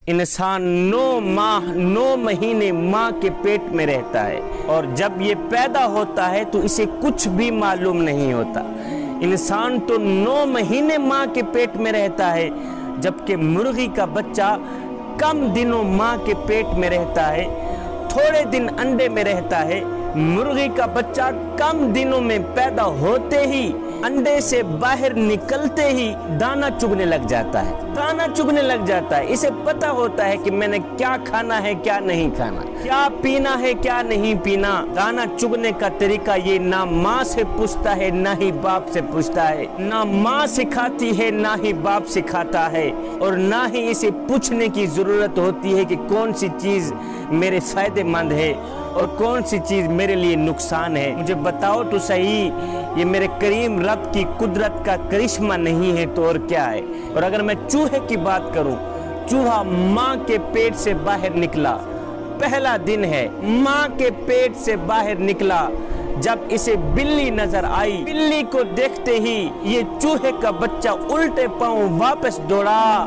انسان 9 ماہ 9 مہینے ماں کے پیٹ میں رہتا ہے اور جب یہ پیدا ہوتا ہے تو اسے کچھ بھی معلوم نہیں ہوتا۔ انسان تو 9 مہینے ماں کے پیٹ میں رہتا ہے، جبکہ مرغی کا بچہ کم دنوں ماں کے پیٹ میں رہتا ہے، تھوڑے دن انڈے میں رہتا ہے۔ مرغی کا بچہ کم دنوں میں پیدا ہوتے ہی انڈے سے باہر نکلتے ہی دانا چگنے لگ جاتا ہے، دانا چگنے لگ جاتا ہے۔ اسے پتا ہوتا ہے کہ میں نے کیا کھانا ہے کیا نہیں کھانا، کیا پینا ہے کیا نہیں پینا۔ دانا چگنے کا طریقہ یہ نہ ماں سے پوچھتا ہے نہ ہی باپ سے پوچھتا ہے، نہ ماں سکھاتی ہے نہ ہی باپ سکھاتا ہے، اور نہ ہی اسے پوچھنے کی ضرورت ہوتی ہے کہ کون سی چیز میرے فائدے مند ہے اور کون سی چیز میرے لیے نقصان ہے۔ مجھے بتاؤ تو صحیح، یہ میرے کریم رب کی قدرت کا کرشمہ نہیں ہے تو اور کیا ہے؟ اور اگر میں چوہے کی بات کروں، چوہا ماں کے پیٹ سے باہر نکلا، پہلا دن ہے، ماں کے پیٹ سے باہر نکلا، جب اسے بلی نظر آئی، بلی کو دیکھتے ہی یہ چوہے کا بچہ الٹے پاؤں واپس دوڑا۔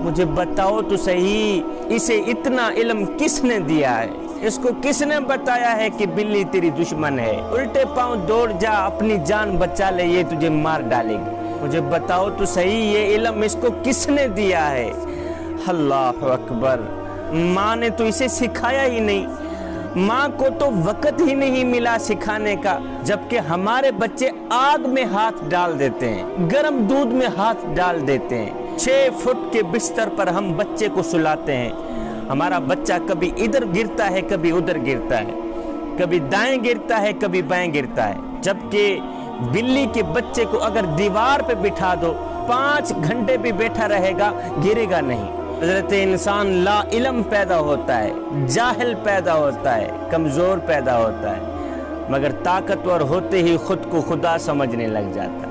مجھے بتاؤ تو صحیح، اسے اتنا علم کس نے دیا ہے؟ اس کو کس نے بتایا ہے کہ بلی تیری دشمن ہے؟ الٹے پاؤں دوڑ جا، اپنی جان بچا لے، یہ تجھے مار ڈالے گی۔ مجھے بتاؤ تو صحیح، یہ علم اس کو کس نے دیا ہے؟ اللہ اکبر! ماں نے تو اسے سکھایا ہی نہیں، ماں کو تو وقت ہی نہیں ملا سکھانے کا، جبکہ ہمارے بچے آگ میں ہاتھ ڈال دیتے ہیں، گرم دودھ میں ہاتھ ڈال دیتے ہیں۔ 6 فٹ کے بستر پر ہم بچے کو سلاتے ہیں، ہمارا بچہ کبھی ادھر گرتا ہے کبھی ادھر گرتا ہے، کبھی دائیں گرتا ہے کبھی بائیں گرتا ہے، جبکہ بلی کے بچے کو اگر دیوار پہ بٹھا دو 5 گھنٹے بھی بیٹھا رہے گا، گرے گا نہیں۔ حضرت انسان لا علم پیدا ہوتا ہے، جاہل پیدا ہوتا ہے، کمزور پیدا ہوتا ہے، مگر طاقتور ہوتے ہی خود کو خدا سمجھنے لگ جاتا ہے۔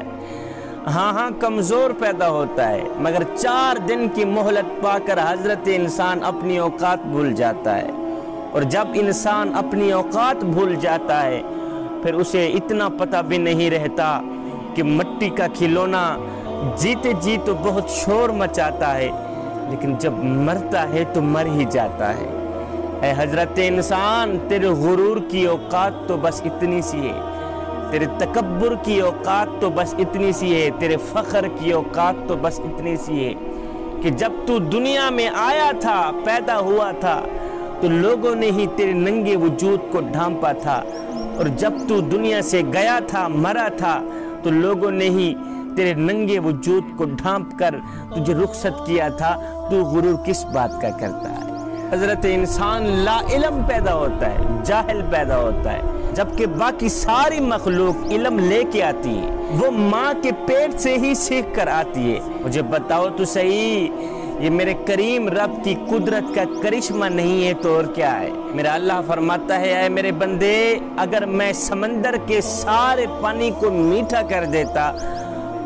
ہاں کمزور پیدا ہوتا ہے، مگر 4 دن کی مہلت پا کر حضرت انسان اپنی اوقات بھول جاتا ہے، اور جب انسان اپنی اوقات بھول جاتا ہے پھر اسے اتنا پتہ بھی نہیں رہتا کہ مٹی کا کھلونا جیتے جی تو بہت شور مچاتا ہے، لیکن جب مرتا ہے تو مر ہی جاتا ہے۔ اے حضرت انسان، تیرے غرور کی اوقات تو بس اتنی سی ہے، تیرے تکبر کی اوقات تو بس اتنی سی ہے، تیرے فخر کی اوقات تو بس اتنی سی ہے کہ جب تو دنیا میں آیا تھا، پیدا ہوا تھا، تو لوگوں نے ہی تیرے ننگے وجود کو ڈھانپا تھا، اور جب تو دنیا سے گیا تھا، مرا تھا، تو لوگوں نے ہی تیرے ننگے وجود کو ڈھانپ کر تجھے رخصت کیا تھا۔ تو غرور کس بات کا کرتا ہے؟ حضرت انسان لا علم پیدا ہوتا ہے، جاہل پیدا ہوتا ہے، جبکہ باقی ساری مخلوق علم لے کے آتی ہے، وہ ماں کے پیٹ سے ہی سیکھ کر آتی ہے۔ مجھے بتاؤ تو صحیح، یہ میرے کریم رب کی قدرت کا کرشمہ نہیں ہے تو اور کیا ہے؟ میرا اللہ فرماتا ہے، اے میرے بندے، اگر میں سمندر کے سارے پانی کو میٹھا کر دیتا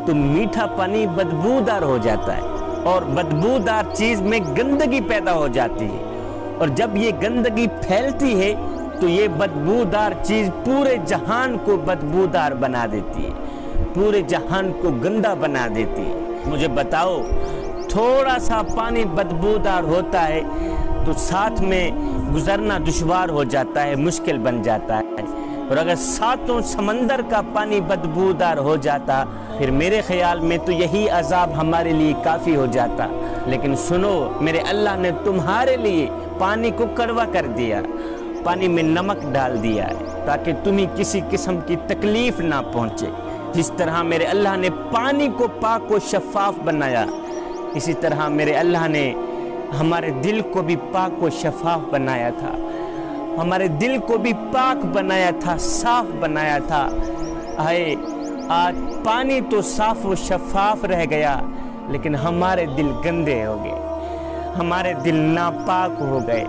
تو میٹھا پانی بدبودار ہو جاتا ہے، اور بدبودار چیز میں گندگی پیدا ہو جاتی ہے، اور جب یہ گندگی پھیلتی ہے تو یہ بدبودار چیز پورے جہان کو بدبودار بنا دیتی ہے، پورے جہان کو گندا بنا دیتی ہے۔ مجھے بتاؤ، تھوڑا سا پانی بدبودار ہوتا ہے تو ساتھ میں گزرنا دشوار ہو جاتا ہے، مشکل بن جاتا ہے، اور اگر ساتوں سمندر کا پانی بدبودار ہو جاتا پھر میرے خیال میں تو یہی عذاب ہمارے لیے کافی ہو جاتا۔ لیکن سنو، میرے اللہ نے تمہارے لیے پانی کو کڑوا کر دیا، پانی میں نمک ڈال دیا ہے تاکہ تمہیں کسی قسم کی تکلیف نہ پہنچے۔ جس طرح میرے اللہ نے پانی کو پاک و شفاف بنایا، اسی طرح میرے اللہ نے ہمارے دل کو بھی پاک و شفاف بنایا تھا، ہمارے دل کو بھی پاک بنایا تھا، صاف بنایا تھا۔ آج پانی تو صاف و شفاف رہ گیا، لیکن ہمارے دل گندے ہو گئے، ہمارے دل ناپاک ہو گئے،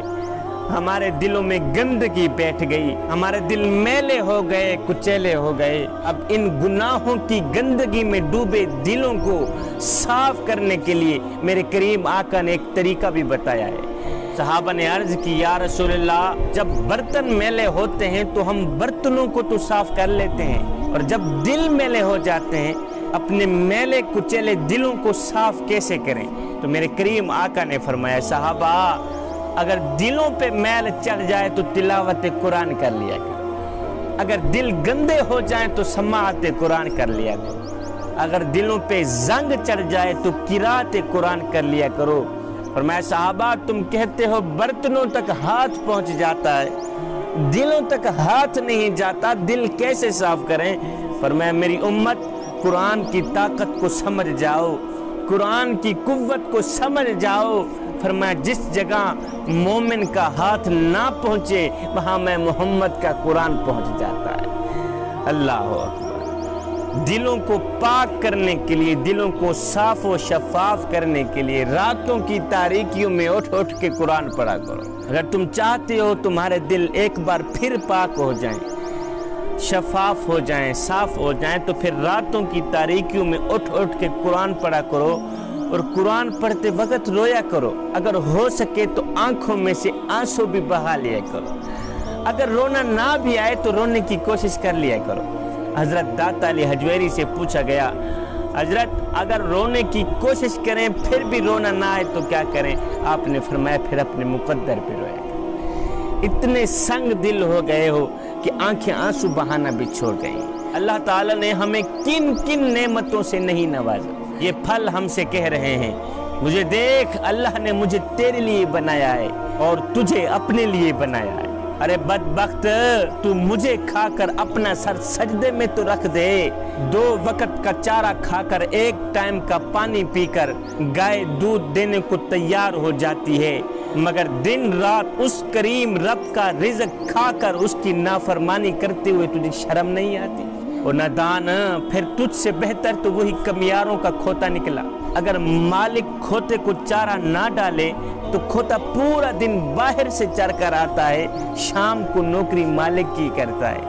ہمارے دلوں میں گندگی بیٹھ گئی، ہمارے دل میلے ہو گئے، کچیلے ہو گئے۔ اب ان گناہوں کی گندگی میں ڈوبے دلوں کو صاف کرنے کے لیے میرے کریم آقا نے ایک طریقہ بھی بتایا ہے۔ صحابہ نے عرض کی، یا رسول اللہ، جب برتن میلے ہوتے ہیں تو ہم برتنوں کو تو صاف کر لیتے ہیں، اور جب دل میلے ہو جاتے ہیں اپنے میلے کچیلے دلوں کو صاف کیسے کریں؟ تو میرے کریم آقا نے فرمایا صحابہ اگر دلوں پہ میل چڑھ جائے تو تلاوت قرآن کر لیا کرو، اگر دل گندے ہو جائیں تو سماعت قرآن کر لیا کرو، اگر دلوں پہ زنگ چڑھ جائے تو قرات قرآن کر لیا کرو۔ فرمایا صحابہ تم کہتے ہو برتنوں تک ہاتھ پہنچ جاتا ہے، دلوں تک ہاتھ نہیں جاتا، دل کیسے صاف کریں؟ فرمایا میری امت قرآن کی طاقت کو سمجھ جاؤ، قرآن کی قوت کو سمجھ جاؤ۔ فرمایا جس جگہ مومن کا ہاتھ نہ پہنچے وہاں میں محمد کا قرآن پہنچ جاتا ہے۔ اللہ اکبر۔ دلوں کو پاک کرنے کے لیے، دلوں کو صاف و شفاف کرنے کے لیے راتوں کی تاریکیوں میں اٹھ اٹھ کے قرآن پڑھا کرو۔ اگر تم چاہتے ہو تمہارے دل ایک بار پھر پاک ہو جائیں، شفاف ہو جائیں، صاف ہو جائیں، تو پھر راتوں کی تاریکیوں میں اٹھ اٹھ کے قرآن پڑھا کرو اور قرآن پڑھتے وقت رویا کرو۔ اگر ہو سکے تو آنکھوں میں سے آنسو بھی بہا لیا کرو۔ اگر رونا نہ بھی آئے تو رونے کی کوشش کر لیا کرو۔ حضرت داتا علی حجویری سے پوچھا گیا حضرت اگر رونے کی کوشش کریں پھر بھی رونا نہ آئے تو کیا کریں؟ آپ نے فرمایا پھر اپنے مقدر پہ رویا کریں۔ اتنے سنگ دل ہو گئے ہو کہ آنکھیں آنسو بہانا بھی چھوڑ گئی۔ اللہ تعالیٰ نے ہمیں کن کن نعمتوں سے نہیں نوازا، یہ پھل ہم سے کہہ رہے ہیں مجھے دیکھ اللہ نے مجھے تیرے لیے بنایا ہے اور تجھے اپنے لیے بنایا ہے۔ ارے بدبخت تو مجھے کھا کر اپنا سر سجدے میں تو رکھ دے، 2 وقت کا چارہ کھا کر 1 ٹائم کا پانی پی کر گائے دودھ دینے کو تیار ہو جاتی ہے، مگر دن رات اس کریم رب کا رزق کھا کر اس کی نافرمانی کرتے ہوئے تجھے شرم نہیں آتی؟ اور نادان پھر تجھ سے بہتر تو وہی کمیاروں کا کھوتا نکلا۔ اگر مالک کھوتے کو چارہ نہ ڈالے تو کھوتا پورا دن باہر سے چر کر آتا ہے، شام کو نوکری مالک کی کرتا ہے۔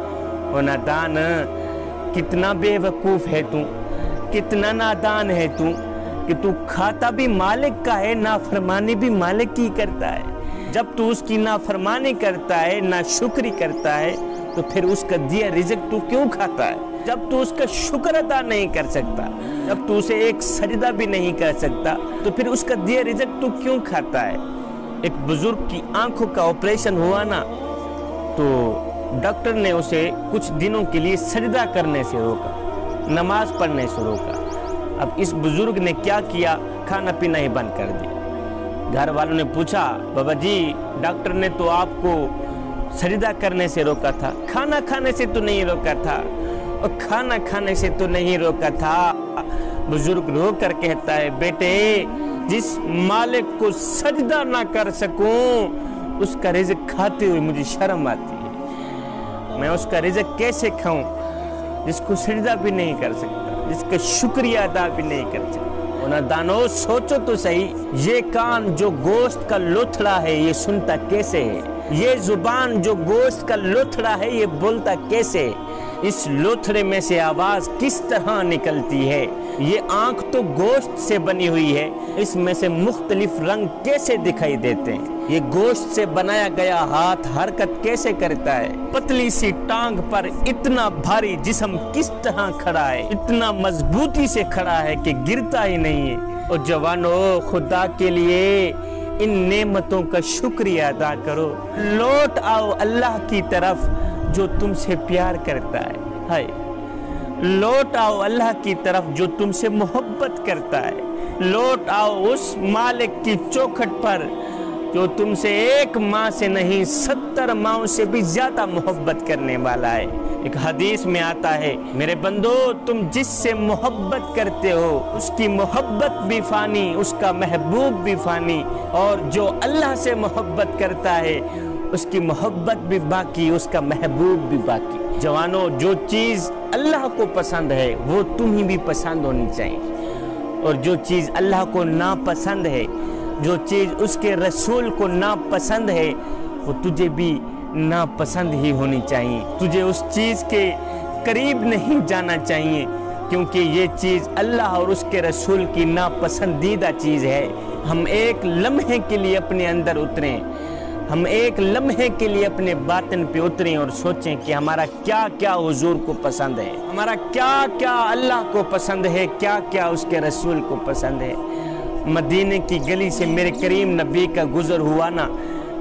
اور نادان کتنا بے وقوف ہے تو، کتنا نادان ہے تو کہ تو کھاتا بھی مالک کا ہے، نافرمانی بھی مالک کی کرتا ہے۔ جب تو اس کی نافرمانی کرتا ہے، ناشکری کرتا ہے، تو پھر اس کا دیا رزق تو کیوں کھاتا ہے؟ جب تو اس کا شکر ادا نہیں کر سکتا، جب تو اسے ایک سجدہ بھی نہیں کر سکتا، تو پھر اس کا دیا رزق تو کیوں کھاتا ہے؟ ایک بزرگ کی آنکھوں کا آپریشن ہوا نا، تو ڈاکٹر نے اسے کچھ دنوں کے لیے سجدہ کرنے سے روکا، نماز پڑھنے سے روکا۔ اب اس بزرگ نے کیا کیا؟ کھانا پینا ہی بند کر دیا۔ گھر والوں نے پوچھا بابا جی ڈاکٹر نے تو آپ کو سجدہ کرنے سے روکا تھا، کھانا کھانے سے تو نہیں روکا تھا، اور کھانا کھانے سے تو نہیں روکا تھا۔ بزرگ رو کر کہتا ہے بیٹے جس مالک کو سجدہ نہ کر سکوں اس کا رزق کھاتے ہوئے مجھے شرم آتی ہے۔ میں اس کا رزق کیسے کھاؤں جس کو سجدہ بھی نہیں کر سکتا، جس کا شکریہ ادا بھی نہیں کر سکتا؟ نادانو سوچو تو صحیح، یہ کان جو گوشت کا لوتھڑا ہے یہ سنتا کیسے ہے؟ یہ زبان جو گوشت کا لوتھڑا ہے یہ بولتا کیسے؟ اس لوتھڑے میں سے آواز کس طرح نکلتی ہے؟ یہ آنکھ تو گوشت سے بنی ہوئی ہے، اس میں سے مختلف رنگ کیسے دکھائی دیتے ہیں؟ یہ گوشت سے بنایا گیا ہاتھ حرکت کیسے کرتا ہے؟ پتلی سی ٹانگ پر اتنا بھاری جسم کس طرح کھڑا ہے؟ اتنا مضبوطی سے کھڑا ہے کہ گرتا ہی نہیں ہے۔ اور جوانو خدا کے لیے ان نعمتوں کا شکریہ ادا کرو، لوٹ آؤ اللہ کی طرف جو تم سے پیار کرتا ہے، ہائے لوٹ آؤ اللہ کی طرف جو تم سے محبت کرتا ہے، لوٹ آؤ اس مالک کی چوکھٹ پر جو تم سے 1 ماہ سے نہیں 70 ماہوں سے بھی زیادہ محبت کرنے والا ہے۔ ایک حدیث میں آتا ہے میرے بندو تم جس سے محبت کرتے ہو اس کی محبت بھی فانی، اس کا محبوب بھی فانی، اور جو اللہ سے محبت کرتا ہے اس کی محبت بھی باقی، اس کا محبوب بھی باقی۔ جوانو جو چیز اللہ کو پسند ہے وہ تمہیں بھی پسند ہونی چاہیے، اور جو چیز اللہ کو ناپسند ہے، جو چیز اس کے رسول کو ناپسند ہے وہ تجھے بھی ناپسند ہی ہونی چاہیے۔ تجھے اس چیز کے قریب نہیں جانا چاہیے کیونکہ یہ چیز اللہ اور اس کے رسول کی ناپسندیدہ چیز ہے۔ ہم ایک لمحے کے لیے اپنے اندر اتریں، ہم ایک لمحے کے لیے اپنے باطن پہ اتریں اور سوچیں کہ ہمارا کیا کیا حضور کو پسند ہے، ہمارا کیا کیا اللہ کو پسند ہے، کیا کیا اس کے رسول کو پسند ہے، مدینے کی گلی سے میرے کریم نبی کا گزر ہوا نا،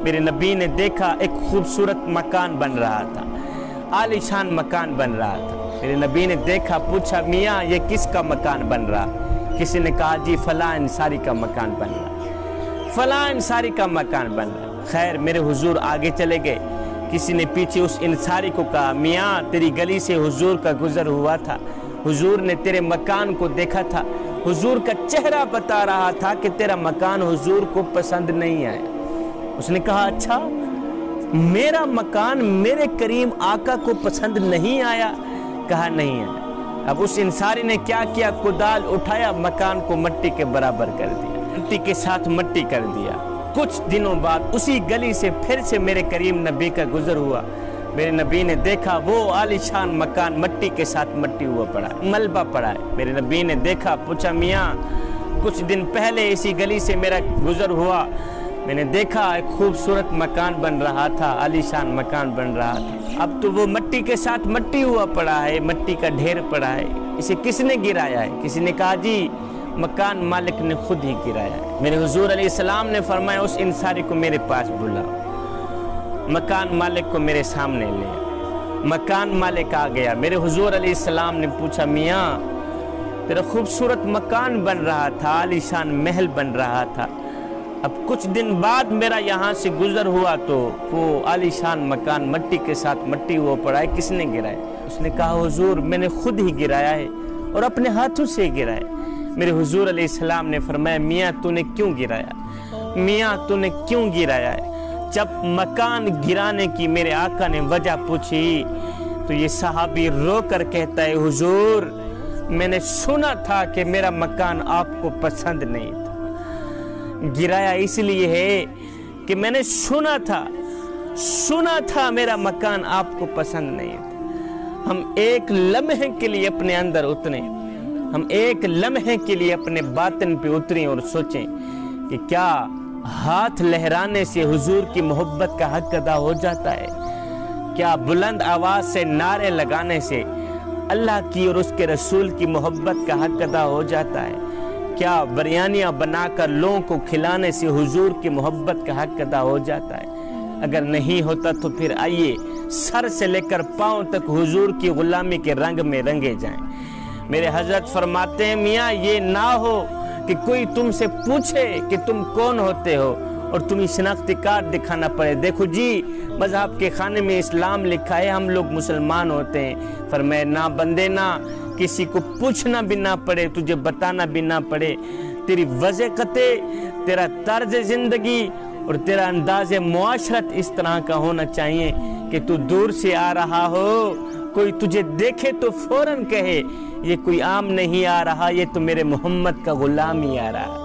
میرے نبی نے دیکھا ایک خوبصورت مکان بن رہا تھا، عالی شان مکان بن رہا تھا۔ میرے نبی نے دیکھا، پوچھا میاں یہ کس کا مکان بن رہا؟ کسی نے کہا جی فلاں انصاری کا مکان بن رہا، فلاں انصاری کا مکان بن رہا۔ خیر میرے حضور آگے چلے گئے، کسی نے پیچھے اس انصاری کو کہا میاں تیری گلی سے حضور کا گزر ہوا تھا، حضور نے تیرے مکان کو دیکھا تھا، حضور کا چہرہ بتا رہا تھا کہ تیرا مکان حضور کو پسند نہیں آیا۔ اس نے کہا اچھا میرا مکان میرے کریم آقا کو پسند نہیں آیا؟ کہا نہیں آیا۔ اب اس انصاری نے کیا کیا؟ کدال اٹھایا، مکان کو مٹی کے برابر کر دیا، مٹی کے ساتھ مٹی کر دیا۔ کچھ دنوں بعد اسی گلی سے پھر سے میرے کریم نبی کا گزر ہوا، میرے نبی نے دیکھا وہ عالی شان مکان مٹی کے ساتھ مٹی ہوا پڑا ہے، ملبہ پڑا ہے۔ میرے نبی نے دیکھا، پوچھا میاں کچھ دن پہلے اسی گلی سے میرا گزر ہوا، میں نے دیکھا ایک خوبصورت مکان بن رہا تھا، عالی شان مکان بن رہا تھا، اب تو وہ مٹی کے ساتھ مٹی ہوا پڑا ہے، مٹی کا ڈھیر پڑا ہے، اسے کس نے گرایا ہے؟ کسی نے کہا جی مکان مالک نے خود ہی گرایا ہے۔ میرے حضور علیہ السلام نے فرمایا اس انصاری کو میرے پاس بلاؤ، مکان مالک کو میرے سامنے لے آؤ۔ مکان مالک آ گیا، میرے حضور علیہ السلام نے پوچھا میاں تیرا خوبصورت مکان بن رہا تھا، عالی شان محل بن رہا تھا، اب کچھ دن بعد میرا یہاں سے گزر ہوا تو وہ عالی شان مکان مٹی کے ساتھ مٹی ہوا پڑا ہے، کس نے گرایا؟ اس نے کہا حضور میں نے خود ہی گرایا ہے اور اپنے ہاتھوں سے گرایا۔ میرے حضور علیہ السلام نے فرمایا میاں تو نے کیوں گرایا؟ میاں تو نے کیوں گرایا ہے؟ جب مکان گرانے کی میرے آقا نے وجہ پوچھی تو یہ صحابی رو کر کہتا ہے حضور میں نے سنا تھا کہ میرا مکان آپ کو پسند نہیں تھا، گرایا اس لیے ہے کہ میں نے سنا تھا میرا مکان آپ کو پسند نہیں تھا۔ ہم ایک لمحے کے لیے اپنے اندر اتریں، ہم ایک لمحے کے لیے اپنے باطن پہ اتریں اور سوچیں کہ کیا ہاتھ لہرانے سے حضور کی محبت کا حق ادا ہو جاتا ہے؟ کیا بلند آواز سے نعرے لگانے سے اللہ کی اور اس کے رسول کی محبت کا حق ادا ہو جاتا ہے؟ کیا بریانیاں بنا کر لوگوں کو کھلانے سے حضور کی محبت کا حق ادا ہو جاتا ہے؟ اگر نہیں ہوتا تو پھر آئیے سر سے لے کر پاؤں تک حضور کی غلامی کے رنگ میں رنگے جائیں۔ میرے حضرت فرماتے ہیں میاں یہ نہ ہو کہ کوئی تم سے پوچھے کہ تم کون ہوتے ہو اور تمہیں شناختی کارڈ دکھانا پڑے، دیکھو جی مذہب کے خانے میں اسلام لکھا ہے ہم لوگ مسلمان ہوتے ہیں۔ فرمائے نہ بندے نہ، کسی کو پوچھنا بھی نہ پڑے، تجھے بتانا بھی نہ پڑے، تیری وضاحت، تیرا طرز زندگی اور تیرا انداز معاشرت اس طرح کا ہونا چاہیے کہ تو دور سے آ رہا ہو، کوئی تجھے دیکھے تو فوراً کہے یہ کوئی عام نہیں آ رہا، یہ تو میرے محمد کا غلام ہی آ رہا۔